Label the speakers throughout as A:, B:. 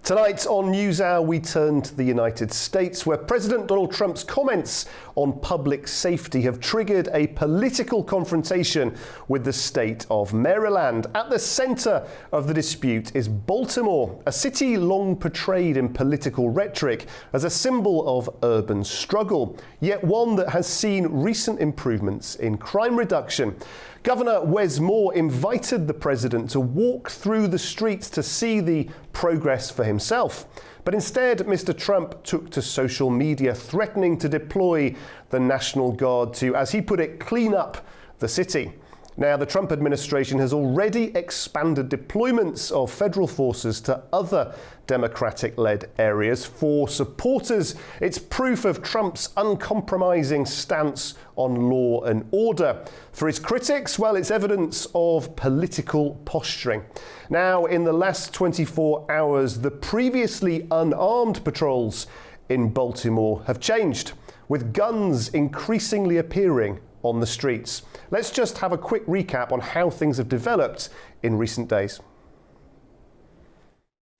A: Tonight on Newshour, we turn to the United States, where President Donald Trump's comments on public safety have triggered a political confrontation with the state of Maryland. At the centre of the dispute is Baltimore, a city long portrayed in political rhetoric as a symbol of urban struggle, yet one that has seen recent improvements in crime reduction. Governor Wes Moore invited the president to walk through the streets to see the progress for himself. But instead, Mr. Trump took to social media, threatening to deploy the National Guard to, as he put it, clean up the city. Now, the Trump administration has already expanded deployments of federal forces to other Democratic-led areas. For supporters, it's proof of Trump's uncompromising stance on law and order. For his critics, well, it's evidence of political posturing. Now, in the last 24 hours, the previously unarmed patrols in Baltimore have changed, with guns increasingly appearing on the streets. Let's just have a quick recap on how things have developed in recent days.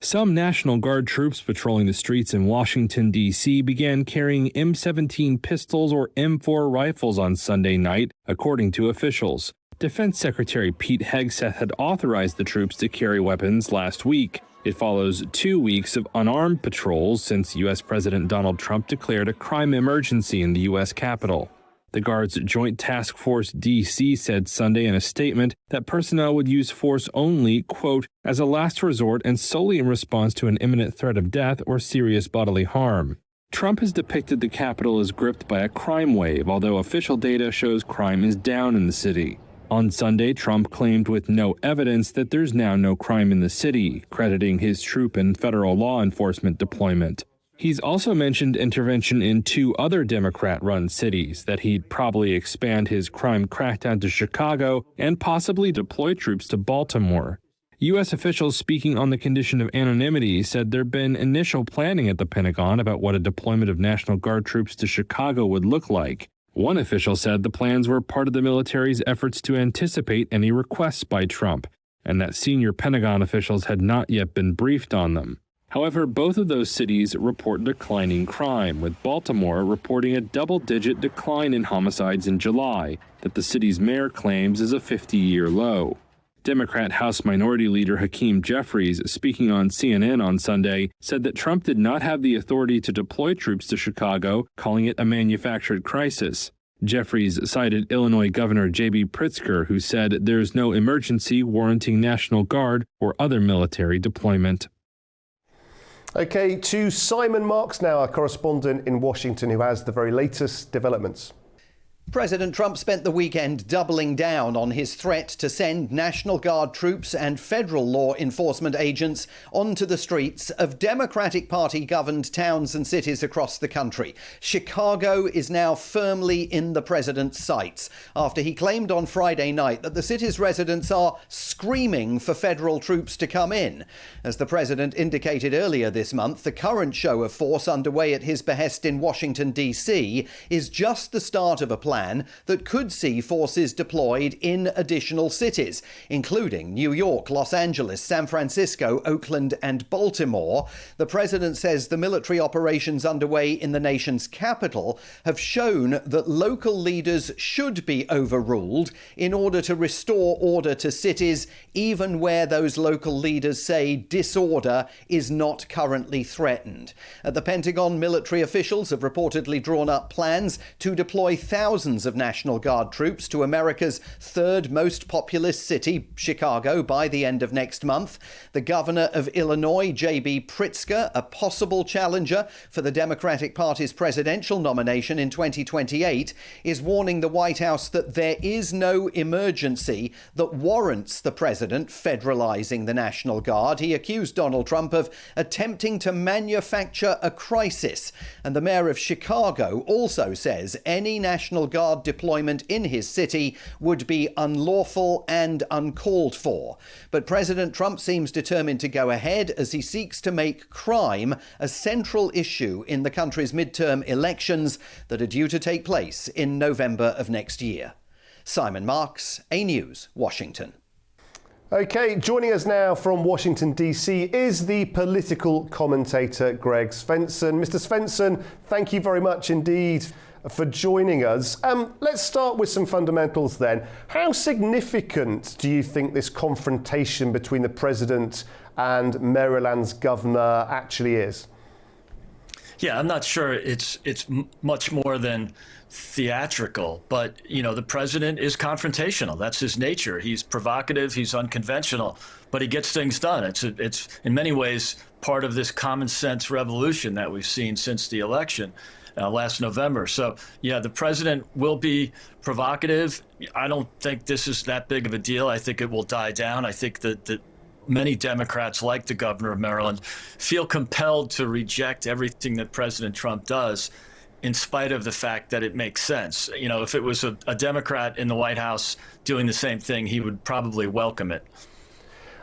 B: Some National Guard troops patrolling the streets in Washington, D.C. began carrying M17 pistols or M4 rifles on Sunday night, according to officials. Defense Secretary Pete Hegseth had authorized the troops to carry weapons last week. It follows 2 weeks of unarmed patrols since U.S. President Donald Trump declared a crime emergency in the U.S. Capitol. The Guard's Joint Task Force D.C. said Sunday in a statement that personnel would use force only, quote, as a last resort and solely in response to an imminent threat of death or serious bodily harm. Trump has depicted the Capitol as gripped by a crime wave, although official data shows crime is down in the city. On Sunday, Trump claimed with no evidence that there's now no crime in the city, crediting his troop and federal law enforcement deployment. He's also mentioned intervention in 2 other Democrat-run cities, that he'd probably expand his crime crackdown to Chicago and possibly deploy troops to Baltimore. U.S. officials speaking on the condition of anonymity said there'd been initial planning at the Pentagon about what a deployment of National Guard troops to Chicago would look like. One official said the plans were part of the military's efforts to anticipate any requests by Trump, and that senior Pentagon officials had not yet been briefed on them. However, both of those cities report declining crime, with Baltimore reporting a double-digit decline in homicides in July that the city's mayor claims is a 50-year low. Democrat House Minority Leader Hakeem Jeffries, speaking on CNN on Sunday, said that Trump did not have the authority to deploy troops to Chicago, calling it a manufactured crisis. Jeffries cited Illinois Governor J.B. Pritzker, who said there's no emergency warranting National Guard or other military deployment.
A: Okay, to Simon Marks now, our correspondent in Washington, who has the very latest developments.
C: President Trump spent the weekend doubling down on his threat to send National Guard troops and federal law enforcement agents onto the streets of Democratic Party-governed towns and cities across the country. Chicago is now firmly in the president's sights after he claimed on Friday night that the city's residents are screaming for federal troops to come in. As the president indicated earlier this month, the current show of force underway at his behest in Washington, D.C. is just the start of a plan that could see forces deployed in additional cities, including New York, Los Angeles, San Francisco, Oakland, and Baltimore. The president says the military operations underway in the nation's capital have shown that local leaders should be overruled in order to restore order to cities, even where those local leaders say disorder is not currently threatened. At the Pentagon, military officials have reportedly drawn up plans to deploy thousands of National Guard troops to America's third most populous city, Chicago, by the end of next month. The governor of Illinois, J.B. Pritzker, a possible challenger for the Democratic Party's presidential nomination in 2028, is warning the White House that there is no emergency that warrants the president federalizing the National Guard. He accused Donald Trump of attempting to manufacture a crisis. And the mayor of Chicago also says any National Guard deployment in his city would be unlawful and uncalled for. But President Trump seems determined to go ahead as he seeks to make crime a central issue in the country's midterm elections that are due to take place in November of next year. Simon Marks, A News, Washington.
A: OK, joining us now from Washington, D.C. is the political commentator Greg Svensson. Mr. Svensson, thank you very much indeed for joining us. Let's start with some fundamentals then. How significant do you think this confrontation between the president and Maryland's governor actually is?
D: Yeah, I'm not sure it's much more than theatrical, but the president is confrontational. That's his nature. He's provocative, he's unconventional, but he gets things done. It's in many ways part of this common sense revolution that we've seen since the election last November. So yeah, the president will be provocative. I don't think this is that big of a deal. I think it will die down. I think that many Democrats, like the governor of Maryland, feel compelled to reject everything that President Trump does, in spite of the fact that it makes sense. If it was a Democrat in the White House doing the same thing, he would probably welcome it.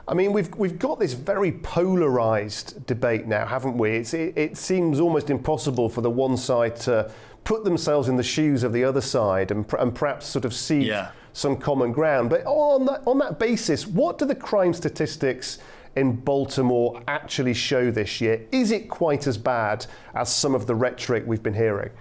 A: I mean, we've got this very polarized debate now, haven't we? It seems almost impossible for the one side to put themselves in the shoes of the other side and perhaps sort of seek some common ground. But on that basis, what do the crime statistics in Baltimore actually show this year? Is it quite as bad as some of the rhetoric we've been hearing?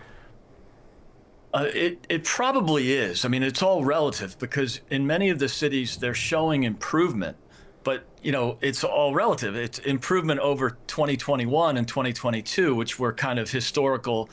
D: It probably is. I mean, it's all relative, because in many of the cities they're showing improvement, but it's all relative. It's improvement over 2021 and 2022, which were kind of historical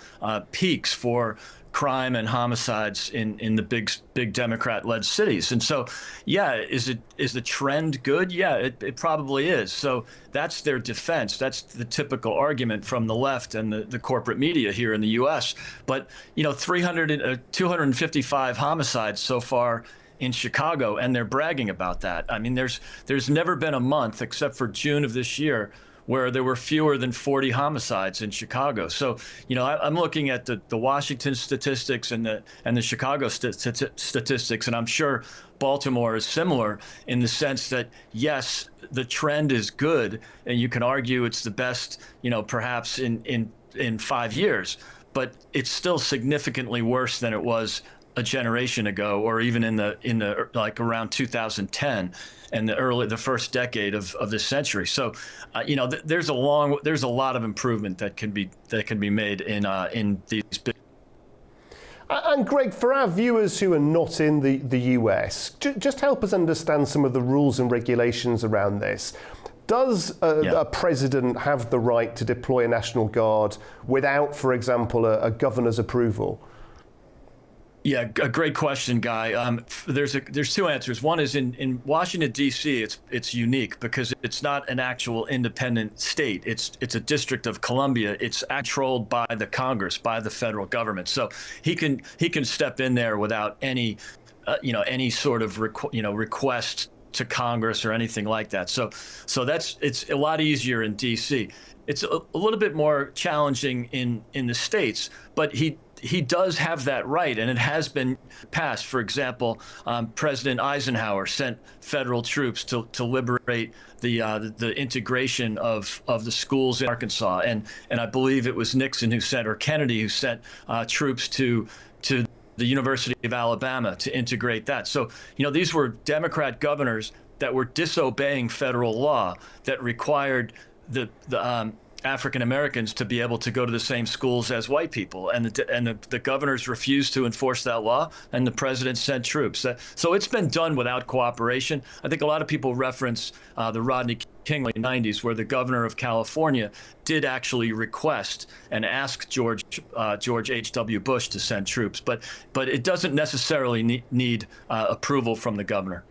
D: peaks for crime and homicides in the big Democrat-led cities. And so, yeah, is the trend good? Yeah, it probably is. So that's their defense. That's the typical argument from the left and the corporate media here in the U.S. But 255 homicides so far in Chicago, and they're bragging about that. I mean, there's never been a month except for June of this year where there were fewer than 40 homicides in Chicago. So, I'm looking at the Washington statistics and the Chicago statistics, and I'm sure Baltimore is similar in the sense that, yes, the trend is good, and you can argue it's the best, perhaps in 5 years, but it's still significantly worse than it was a generation ago, or even in the like around 2010 and the first decade of this century. So, there's a lot of improvement that can be made in these big.
A: And Greg, for our viewers who are not in the US, just help us understand some of the rules and regulations around this. Does a president have the right to deploy a National Guard without, for example, a governor's approval?
D: Yeah, a great question, Guy. There's two answers. One is in Washington, D.C., it's unique because it's not an actual independent state. It's a District of Columbia. It's controlled by the Congress, by the federal government. So he can step in there without any sort of request to Congress or anything like that. So it's a lot easier in D.C. It's a little bit more challenging in the states, but he does have that right, and it has been passed. For example, President Eisenhower sent federal troops to liberate the integration of the schools in Arkansas, and I believe it was Nixon or Kennedy who sent troops to the University of Alabama to integrate that. So these were Democrat governors that were disobeying federal law that required the African Americans to be able to go to the same schools as white people, and the governors refused to enforce that law, and the president sent troops. So it's been done without cooperation. I think a lot of people reference the Rodney King in the 90s, where the governor of California did actually request and ask George H.W. Bush to send troops, but it doesn't necessarily need approval from the governor.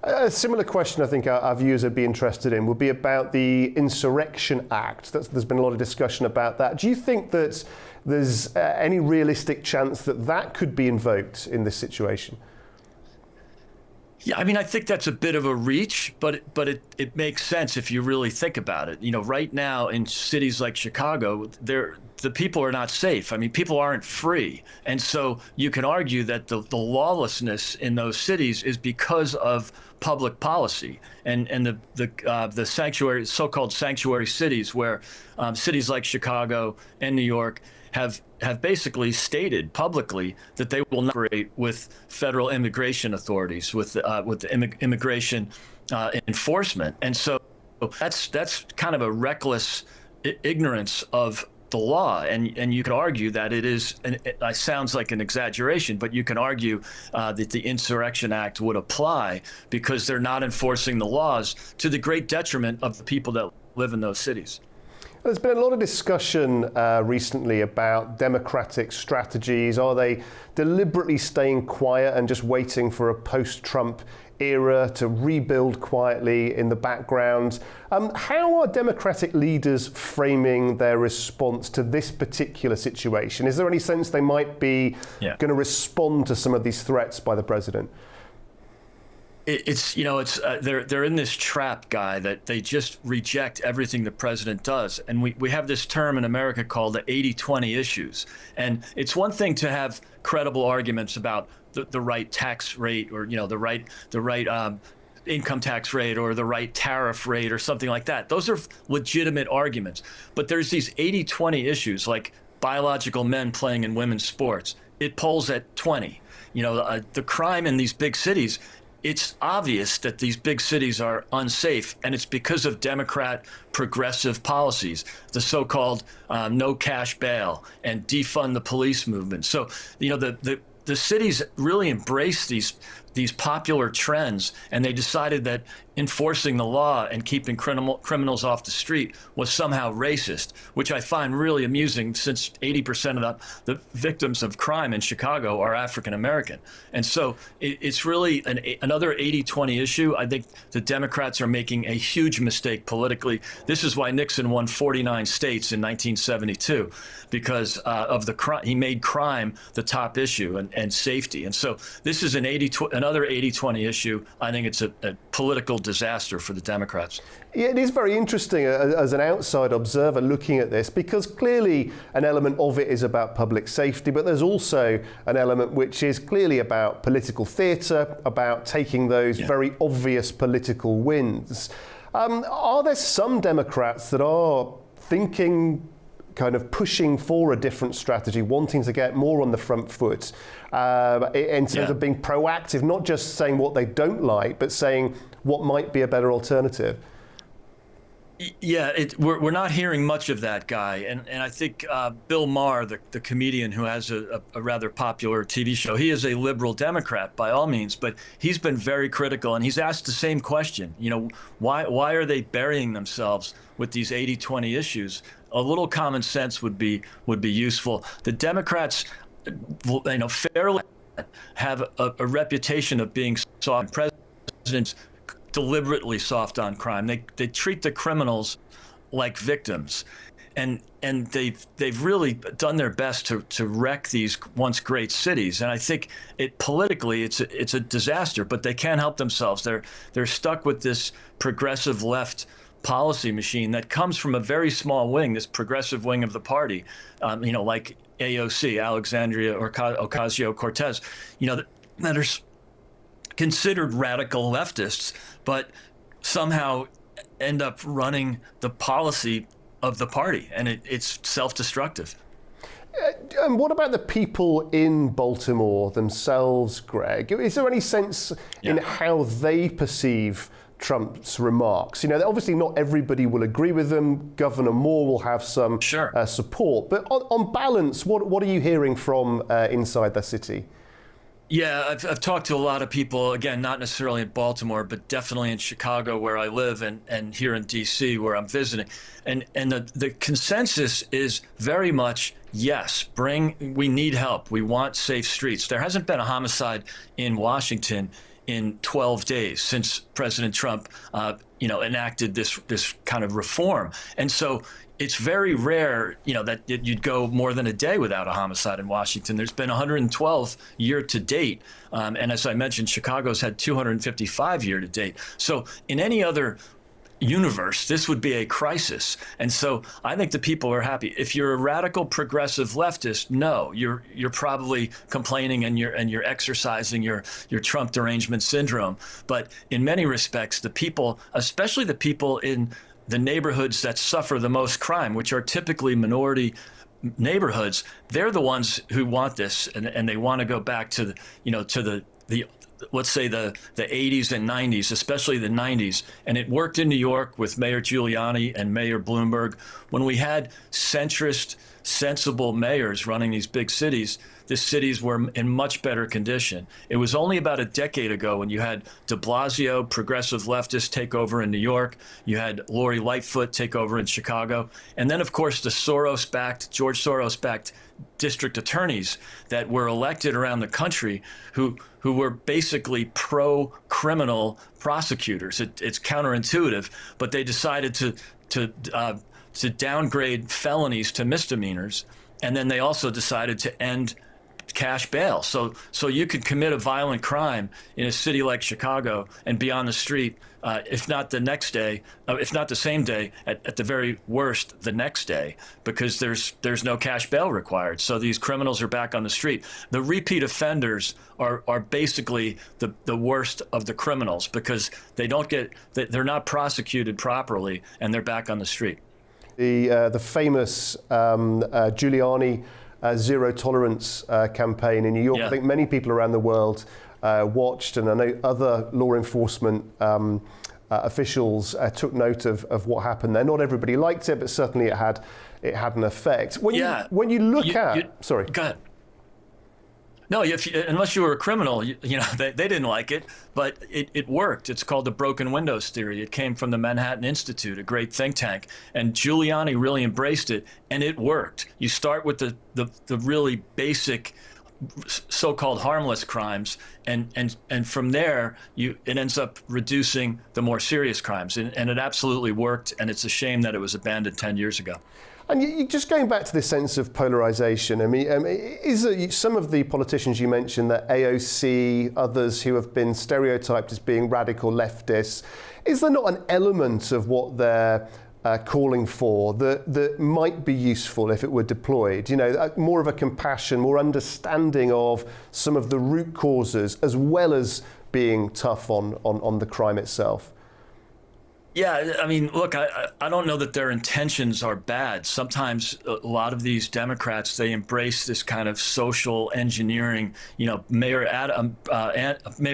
A: A similar question I think our viewers would be interested in would be about the Insurrection Act. There's been a lot of discussion about that. Do you think that there's any realistic chance that could be invoked in this situation?
D: Yeah, I mean, I think that's a bit of a reach, but it makes sense if you really think about it. Right now in cities like Chicago, the people are not safe. I mean, people aren't free. And so you can argue that the lawlessness in those cities is because of public policy and the so-called sanctuary cities, where cities like Chicago and New York have basically stated publicly that they will not cooperate with federal immigration authorities, with the immigration enforcement. And so that's kind of a reckless ignorance of the law, and you could argue that it sounds like an exaggeration, but you can argue that the Insurrection Act would apply because they're not enforcing the laws, to the great detriment of the people that live in those cities.
A: There's been a lot of discussion recently about democratic strategies. Are they deliberately staying quiet and just waiting for a post-Trump era to rebuild quietly in the background? How are Democratic leaders framing their response to this particular situation? Is there any sense they might be going to respond to some of these threats by the president?
D: They're in this trap, Guy, that they just reject everything the president does. And we have this term in America called the 80-20 issues. And it's one thing to have credible arguments about the right tax rate, or the right income tax rate, or the right tariff rate, or something like that. Those are legitimate arguments. But there's these 80-20 issues, like biological men playing in women's sports. It polls at 20. The crime in these big cities, it's obvious that these big cities are unsafe, and it's because of Democrat progressive policies, the so-called no cash bail and defund the police movement. So, the cities really embrace these popular trends, and they decided that enforcing the law and keeping criminals off the street was somehow racist, which I find really amusing, since 80% of the victims of crime in Chicago are African American. And so it's really another 80-20 issue. I think the Democrats are making a huge mistake politically. This is why Nixon won 49 states in 1972, because of the crime. He made crime the top issue, and safety. And so this is another 80-20 issue. I think it's a political disaster for the Democrats.
A: Yeah, it is very interesting as an outside observer looking at this, because clearly an element of it is about public safety, but there's also an element which is clearly about political theatre, about taking those very obvious political wins. Are there some Democrats that are thinking, kind of pushing for a different strategy, wanting to get more on the front foot in terms of being proactive, not just saying what they don't like, but saying what might be a better alternative?
D: Yeah, we're not hearing much of that, Guy. And I think Bill Maher, the comedian who has a rather popular TV show, he is a liberal Democrat by all means, but he's been very critical, and he's asked the same question. Why are they burying themselves with these 80-20 issues? A little common sense would be useful. The Democrats, fairly have a reputation of being soft. Presidents deliberately soft on crime. They treat the criminals like victims, and they've really done their best to wreck these once great cities. And I think politically it's a disaster, but they can't help themselves. They're stuck with this progressive left policy machine that comes from a very small wing, this progressive wing of the party, like AOC, Alexandria Ocasio-Cortez, that are considered radical leftists, but somehow end up running the policy of the party, and it's self-destructive.
A: And what about the people in Baltimore themselves, Greg? Is there any sense in how they perceive Trump's remarks? Obviously not everybody will agree with them. Governor Moore will have some support. But on balance, what are you hearing from inside the city?
D: Yeah, I've talked to a lot of people, again, not necessarily in Baltimore, but definitely in Chicago where I live, and here in D.C. where I'm visiting. And the consensus is very much, yes, we need help. We want safe streets. There hasn't been a homicide in Washington in 12 days since President Trump, enacted this kind of reform. And so it's very rare, that you'd go more than a day without a homicide in Washington. There's been 112 year to date. And as I mentioned, Chicago's had 255 year to date. So in any other universe, this would be a crisis. And so I think the people are happy. If you're a radical progressive leftist, no, you're probably complaining and you're exercising your Trump derangement syndrome. But in many respects, the people, especially the people in the neighborhoods that suffer the most crime, which are typically minority neighborhoods, they're the ones who want this, and they want to go back to the let's say the 80s and 90s, especially the 90s. And it worked in New York with Mayor Giuliani and Mayor Bloomberg. When we had centrist, sensible mayors running these big cities, the cities were in much better condition. It was only about a decade ago when you had de Blasio, progressive leftists, take over in New York. You had Lori Lightfoot take over in Chicago. And then, of course, the George Soros-backed district attorneys that were elected around the country who were basically pro-criminal prosecutors. It's counterintuitive, but they decided to downgrade felonies to misdemeanors, and then they also decided to end cash bail. So you could commit a violent crime in a city like Chicago and be on the street, if not the next day, if not the same day, at the very worst, the next day, because there's no cash bail required. So these criminals are back on the street. The repeat offenders are basically the worst of the criminals because they're not prosecuted properly and they're back on the street.
A: The famous Giuliani zero tolerance campaign in New York. Yeah. I think many people around the world watched, and I know other law enforcement officials took note of what happened there. Not everybody liked it, but certainly it had an effect. When you look sorry.
D: Go ahead. No, unless you were a criminal, they didn't like it, but it worked. It's called the broken windows theory. It came from the Manhattan Institute, a great think tank, and Giuliani really embraced it, and it worked. You start with the really basic, so-called harmless crimes, and from there it ends up reducing the more serious crimes, and it absolutely worked. And it's a shame that it was abandoned 10 years ago.
A: And you just going back to this sense of polarization, I mean, some of the politicians you mentioned, that AOC, others who have been stereotyped as being radical leftists, is there not an element of what they're calling for that might be useful if it were deployed? More of a compassion, more understanding of some of the root causes, as well as being tough on the crime itself?
D: Yeah, I mean, look, I don't know that their intentions are bad. Sometimes a lot of these Democrats, they embrace this kind of social engineering. Mayor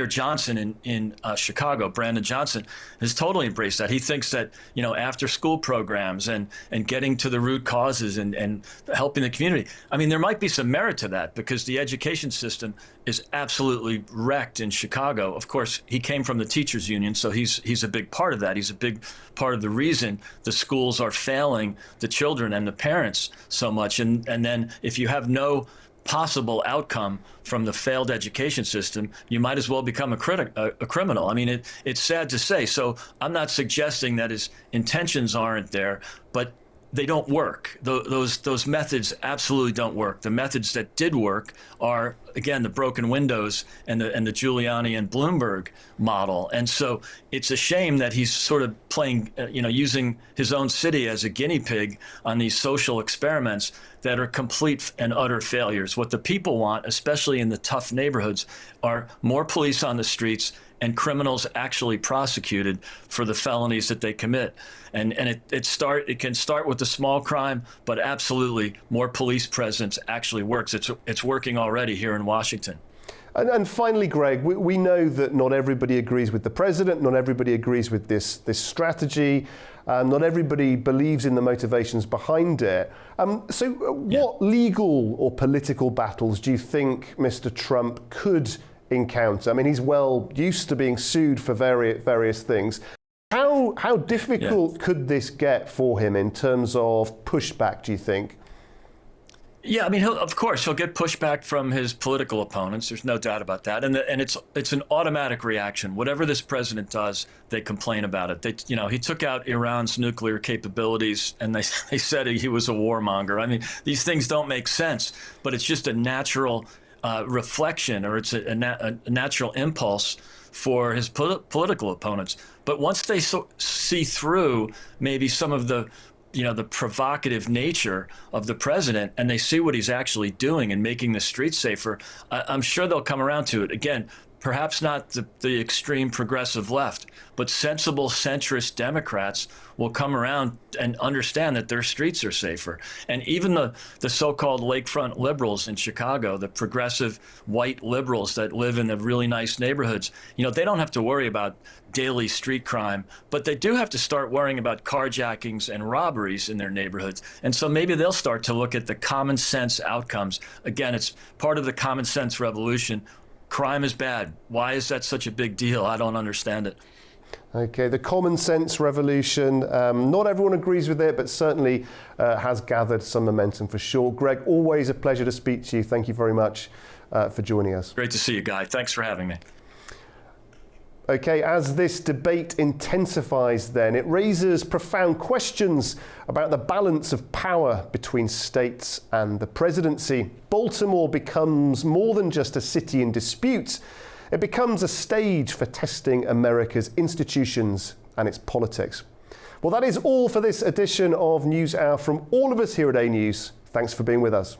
D: Johnson in Chicago, Brandon Johnson, has totally embraced that. He thinks that, after school programs and getting to the root causes and helping the community. I mean, there might be some merit to that because the education system is absolutely wrecked in Chicago. Of course, he came from the teachers union, so he's a big part of that. He's a big part of the reason the schools are failing the children and the parents so much. And then if you have no possible outcome from the failed education system, you might as well become a criminal. I mean, it's sad to say. So I'm not suggesting that his intentions aren't there, but they don't work. Those methods absolutely don't work. The methods that did work are, again, the broken windows and the Giuliani and Bloomberg model. And so it's a shame that he's sort of playing, using his own city as a guinea pig on these social experiments that are complete and utter failures. What the people want, especially in the tough neighborhoods, are more police on the streets and criminals actually prosecuted for the felonies that they commit. And it can start with the small crime, but absolutely more police presence actually works. It's working already here in Washington.
A: And finally, Greg, we know that not everybody agrees with the president, not everybody agrees with this strategy, not everybody believes in the motivations behind it. What legal or political battles do you think Mr. Trump could encounter? I mean, he's well used to being sued for various things. How difficult could this get for him in terms of pushback, do you think?
D: Yeah, I mean, of course, he'll get pushback from his political opponents. There's no doubt about that. And it's an automatic reaction. Whatever this president does, they complain about it. He took out Iran's nuclear capabilities, and they said he was a warmonger. I mean, these things don't make sense, but it's just a natural reflection, or it's a natural impulse for his political opponents. But once they see through maybe some of the provocative nature of the president, and they see what he's actually doing and making the streets safer, I'm sure they'll come around to it. Again, perhaps not the extreme progressive left, but sensible centrist Democrats will come around and understand that their streets are safer. And even the so-called lakefront liberals in Chicago, the progressive white liberals that live in the really nice neighborhoods, they don't have to worry about daily street crime, but they do have to start worrying about carjackings and robberies in their neighborhoods. And so maybe they'll start to look at the common sense outcomes. Again, it's part of the common sense revolution. Crime is bad. Why is that such a big deal? I don't understand it.
A: Okay, the common sense revolution. Not everyone agrees with it, but certainly has gathered some momentum for sure. Greg, always a pleasure to speak to you. Thank you very much for joining us.
D: Great to see you, Guy. Thanks for having me.
A: Okay, as this debate intensifies then, it raises profound questions about the balance of power between states and the presidency. Baltimore becomes more than just a city in dispute. It becomes a stage for testing America's institutions and its politics. Well, that is all for this edition of NewsHour from all of us here at A News. Thanks for being with us.